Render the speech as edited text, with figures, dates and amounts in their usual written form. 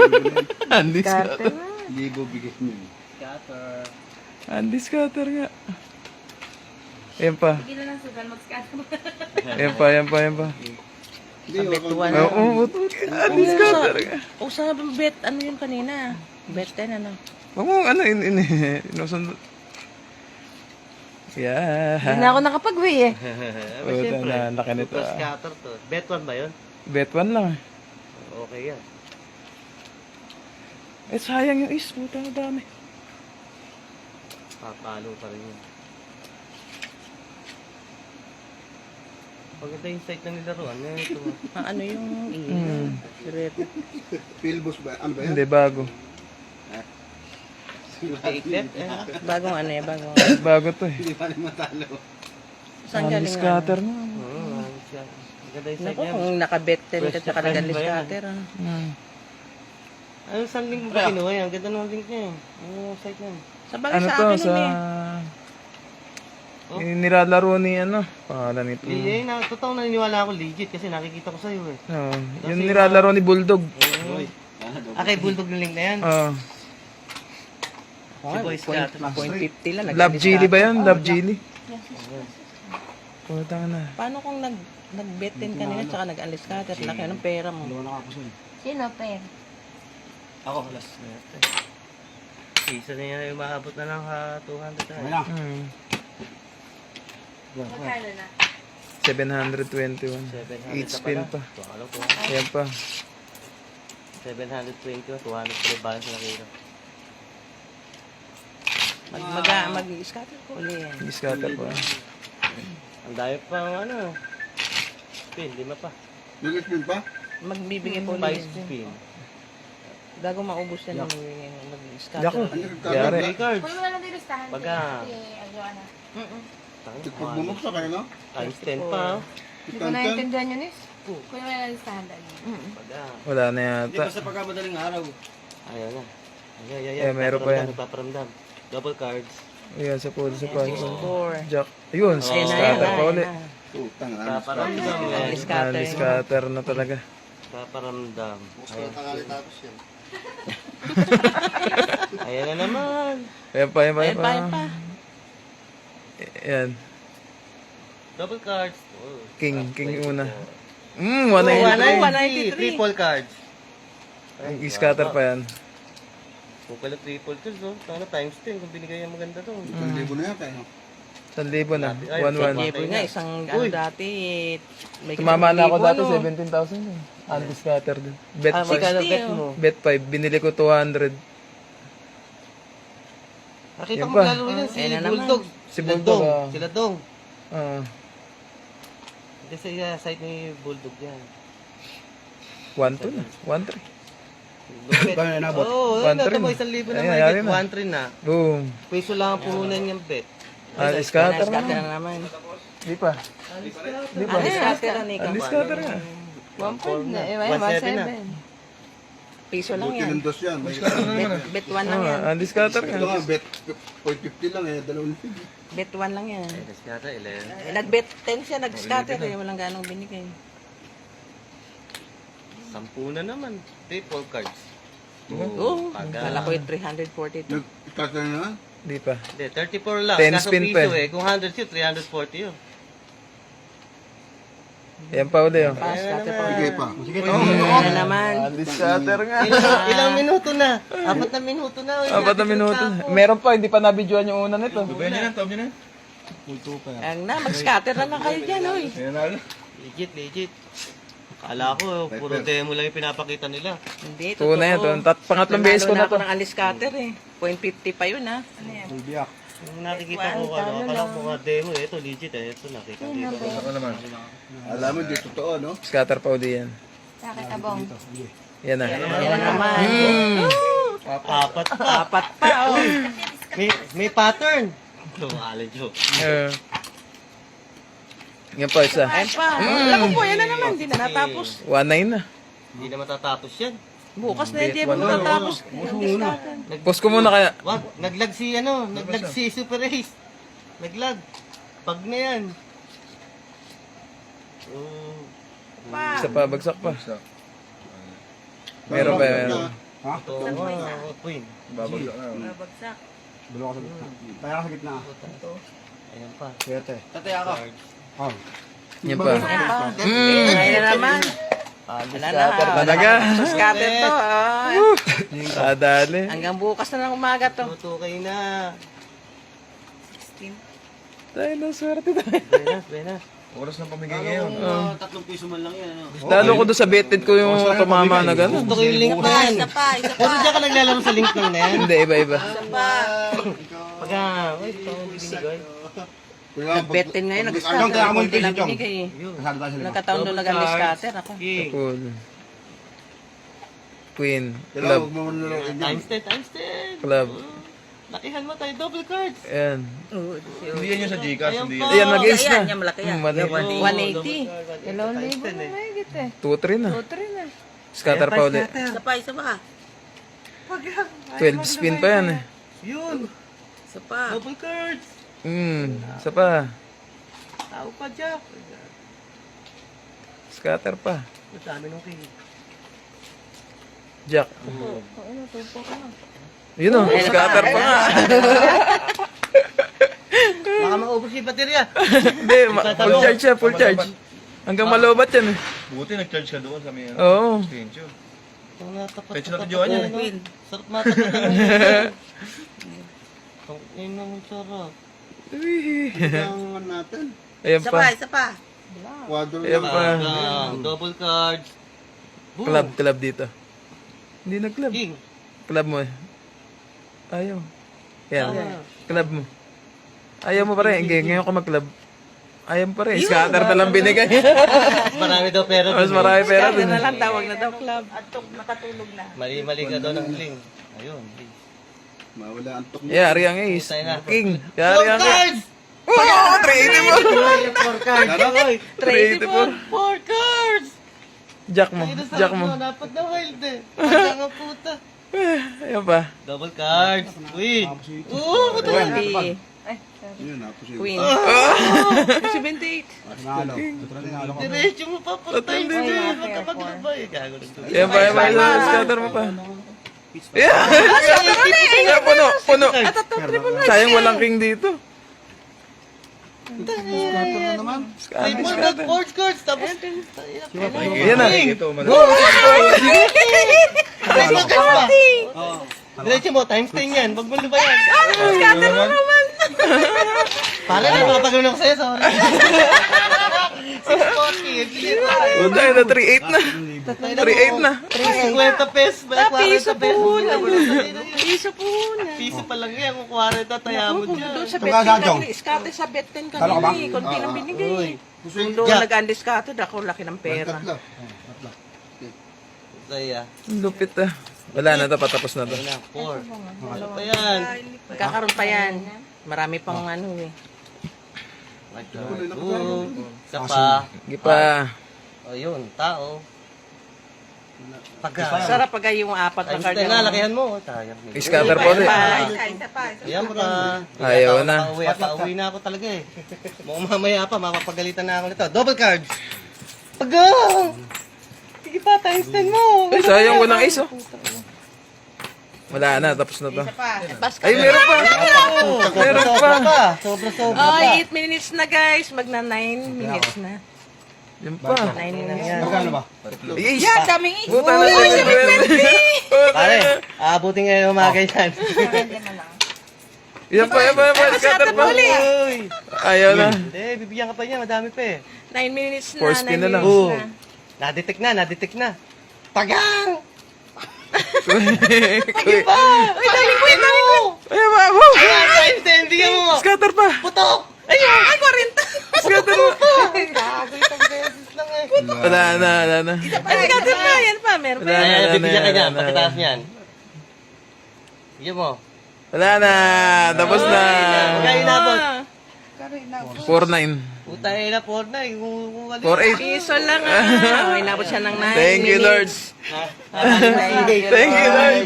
Andy Scatter scatter. na. Libo bigay mo. Scatter. Andy scatter nga. Ayan pa. Sige na lang sugal, mag-scatter mo. Ayan pa, ayan pa, ayan pa. Hindi, Bet wag- one. Oo, Andy scatter nga. O sa bet, ano yun kanina? Bet 10, ano? Wag mo, ano, inusunod. Yeah. Hindi na ako nakapag-way eh. Oh, na, laki nito. Super scatter to. Bet 1 ba yun? Bet 1 lang. Okay yan. Eh, sayang yung is. Puta na dami. Papalo pa rin yun. Paganda yung site na nilaruan. Yan ito. Ano yung Hmm. Philbus ba? Ano ba yan? Hindi, bago. Iiklet. bagong ano yan, bagong... Bago to eh. Hindi pa rin matalo. Saan Andy galing scatter ano? mo. Oo. Maganda yung site Naku, niya. kung nakabet 10 ka First tsaka na friend nag-alis ba yan? scatter ah. Ano saan link mo ba kinuha yan? Ganda ng link niya eh. Ano yung site niya? Sa bagay Ano sa to, akin sa... yun eh. Oh. Nilalaro ni ano, pangalan nito. Eh, totoo naniniwala ako legit kasi nakikita ko sa'yo eh. Oh, yung nilalaro ni Bulldog. Kay Bulldog ng link na yan. Oh, Si Boy Scatter. 0.50 lang. Love nag-alis Genie ba scatter. yan? Love Genie? Puta na. Paano kung nag-bet 10 kanina tsaka nag-alis scatter? Laki ng pera mo. Sino, Per? Ako, last minute. Isa na yan yung maabot na lang 200 na. Hmm. Magkano na? 721. 700 Each na spin pala. pa. Ano to? Ayan pa. 720, 200 balance na kilo. Mag-scatter ko ulit yan. Hindi scatter pa. Ang dami pa ano. Spin, 5 pa. Nag-spin pa? Magbibigay po 5 ulit. spin. Bago maubos yan, mag-scatter. Yako. Ano Yari. 3 cards. Kunin mo na lang din listahan. Pagka. Ano? Pag bumuksa kayo, no? Times 10 pa. Hindi ko naiintindihan yun, Is. Kunin mo na lang listahan dali. Pagka. Wala na yata. pagkamadaling araw. Ayan na. Eh, meron pa yan. Nagpaparamdam. Double cards. Ayan, sa pool, sa pan. 4. Jack. Ayun, Ayun na, scatter ayun pa na, ulit. ayun na. Putang na. Nagpaparamdam yan. Andy scatter. Andy scatter na talaga. Nagpaparamdam. Gusto na tangali tapos yan. Ayan na naman. Ayan pa, ayan pa, ayan Ayan pa, pa. ayan pa. Ayan. Double cards. Oh. King yung una. 193. 193. Triple cards. I-scatter pa yan. Kung pala triple cards, no? Tama times 10 kung binigay yung maganda to. Itong libo na yan tayo. 1,000 na. Ay, 1,1. Jeboy nga, isang ano Uy. dati, may Tumama na ako dati, ano? 17,000 din. Andy scatter din. Bet Ah, 5. magkano 60, bet oh. mo? Bet 5. Binili ko 200. Nakita Yan ko pa. maglalaro yan si Ayan na naman. Bulldog. Si Sila Bulldog, Dong. ah. Sila Dong. Hindi sa site ni Bulldog yan. 1,2 na. 1,3. Bet. Kaya nabot. Oo, One nata three mo na. 1,000 na Ayan, mahigit. ayun na. 1-3 na. Boom. Peso lang ang puhunan niyang bet. Andy scatter Scatter na. na naman. Di pa. Di pa. Andy scatter na ikaw. Andy scatter nga. 1.5 na. Eh, 1.7 na. 1.7. Piso lang Buti yan. ng dos yan. Bet 1 lang yan. Andy scatter Ito nga. nga, bet 0.50 lang eh. Dalawang fig. Bet 1 lang yan. Ay, kata 11. Nag-bet 10 siya, nag-scatter eh. Walang ganong binigay. 10 na naman. Triple cards. Oo. Paga. Kala ko yung 342. Nag-start na na? Di pa. Hindi, 34 lang. 10 Kaso spin piso pa eh. Kung 100 yun, 340 yun. Yan pa uli oh. Pa, scatter pa. Sige pa. Sige pa. Ano naman? Andy scatter nga. Ilang minuto na? 4 na minuto na. Uy, 4 na minuto. Meron pa, hindi pa nabidyoan yung una nito. Ang na, mag-scatter na lang kayo dyan, oy. Legit, legit. Kala ko, puro demo lang yung pinapakita nila. Hindi, Ito na yan. Pangatlong beses ko na ako to. ng alis-scatter eh. 0.50 pa yun ha. Ano yan? Yung nakikita ko, akala ko mga demo eh. Ito legit eh. Ito nakita dito. Alam mo, di totoo, no? Scatter pa uli yan. Sa akin, tabong. Yan na. Yan na naman. Apat pa. Apat pa, oh. May pattern. Ito, Alan Joe. Yan pa isa. Ayan pa. Wala ko po, yan na naman. Hindi na natapos. 1,900 na. Hindi na matatapos yan. Bukas na yung Diego matatapos. Post ko muna kaya. Wag, naglag si naglag si Super Ace. Naglag. Pag na yan. Isa pa, bagsak pa. Meron pa, meron. Ha? Ito, queen. Babagsak na. Babagsak. Dalawa ka sa gitna. Tayo ka sa gitna. Ayan pa. Swerte. Tatay ako. Oh. Yan pa. Ayun na naman. Wala na. Talaga. Scatter to. Kadali. Hanggang bukas na ng umaga to. Tutukay na. Tayo na, swerte tayo. Buenas. Oras na pamigay ngayon. 3 piso man lang yan, ano? Lalo ko doon sa betted ko yung tumama na gano'n. Gusto ko yung link na yan. Isa pa. Pwede dyan ka naglalaro sa link lang na yan. Hindi, iba-iba. Pagka, wait, ito ang binigay. Nag-betin ngayon. Hanggang kaya mo yung Kunti lang piso, Chong. binigay eh. Kasado tayo sa lima. Nagkataon doon nag-alis scatter ako. King. Cool. Queen. Kailangan Club. huwag mo muna lang. Times 10, times 10. Club. Lakihan mo tayo, double cards. Ayan. Hindi yan yung sa Gcash, Ayan hindi pa. Ayan, mag-ace na. Ayan, yung malaki yan. Malaki. 180. Dalawang libo na mahigit eh. 2-3 na. 2-3 na. Scatter pa ulit. Isa pa, isa pa. 12 spin pa yan eh. Yun. Isa pa. Double cards. Isa pa. Tao pa, Jack. Scatter pa. Ang dami nung king. Jack. Ano, tupo ka na. Yun o, scatter pa nga. Baka maubos yung baterya. Hindi, full charge siya, full charge. Hanggang malobat yan eh. Buti nag-charge ka doon sa may Oo. extension. Ito nga, tapat. Pwede na jowa niyan eh. Sarap matapat. Yun ang sarap. Kailangan natin. Ayan Isa pa. pa, isa pa. Quadro Ayan lang. pa. Double cards. Boom. Club dito. Hindi nag-club. King. Club mo eh. Ayaw. Yan. Ah. Club mo. Ayaw mo pa rin. Ngayon ko mag-club. Ayaw mo pa rin. Scatter na lang binigay. Marami daw pera. Mas marami pera Scatter dun. na lang, tawag na daw club. At nakatulog na. Mali-mali ka daw ng ling. Ayun. Mawala ang tok mo. Yari ang ace. Tayo na. King. Yari ang ace. cards! Oh, 380 mo. 4 cards. Ay, 380 4 cards! Jack mo. Jack mo. Dapat na wild eh. Pagka nga puta. Ayan pa. Double cards. Queen. Oo, puta. 20. yun, tapos yun. Queen. 78. Nalo. Ito na tinalo ko. Diretso mo pa patay. Ay, Baka okay, maglabay. Gago na ito. Ayan pa, ayan pa. Scatter mo pa. Yeah! Ayan, puno, puno. Sayang walang king dito. May more than 4 cards. Tapos. Yan na. Diretso pa. Diretso mo. Times 10 yan. Wag mo lubayan. Para na mapagawin ako sa'yo. Sorry. 640. Punta na, 3-8 na. 3-8 na. 50 pesos. Piso po na. Piso po na. Piso pa lang yan. Kung 40 taya mo dyan. Doon sa Ito bet ka, 10 Jong. kanina. Scatter sa bet 10 Talo ka ba? kanina eh. Kunti lang binigay. Uy. Doon Jack. nag-undiscarded ako. Laki ng pera. Tatlo. Saya. Lupit ah. Wala na to, patapos na to. Wala. 4. Ano pa yan? Magkakaroon pa yan. Marami pang ano eh. Isa pa. Sige pa. O yun, tao. Pagka. Sarap pag yung apat na Times card. 10 na, lakihan mo. Sayang. Scatter po ulit. Isa pa. Ayan pa. Ayaw na. Pauwi na ako talaga eh. Mukhang mamaya pa, mapapagalitan na ako nito. Double cards. Pagang! Sige pa, times 10 mo. Ay, sayang walang ace oh. Wala na, tapos na to. Isa pa. Ay, meron pa. Meron pa. Sobra-sobra Ay, 8 minutes na guys. Magna 9 minutes na. Yan pa. 9 minutes na. Magkano ba? Ace. Yan, daming ace. Buta na siya. Pare, aabutin ngayon umaga yan. Yan pa, yan pa, yan pa. Scatter pa. Uy! Ayaw na. Hindi, bibigyan ka pa niya, madami pa eh. 9 minutes na. 4 spin na lang. Oo. Nadetect na. Pagang! Kuy. Uy, daming queen, daming queen. Ayaw pa, wow. Ayan, times 10, bigyan mo! Scatter pa. Putok! Ayun, ay 40. Scatter mo. Gago itong beses lang eh. Wala na, wala na. Ay, scatter pa. Yan pa, meron pa. Wala na, Ayan, wala na, bibigyan ka niya, wala na. pagkataas niyan. Bigyan mo. Wala na. Tapos na. Magkano inabot? 4-9. Puta na, 4 na eh. Kung 4-8. Piso lang ah. Inabot siya ng 9 Thank you, Lord. minutes. Thank you, Lord.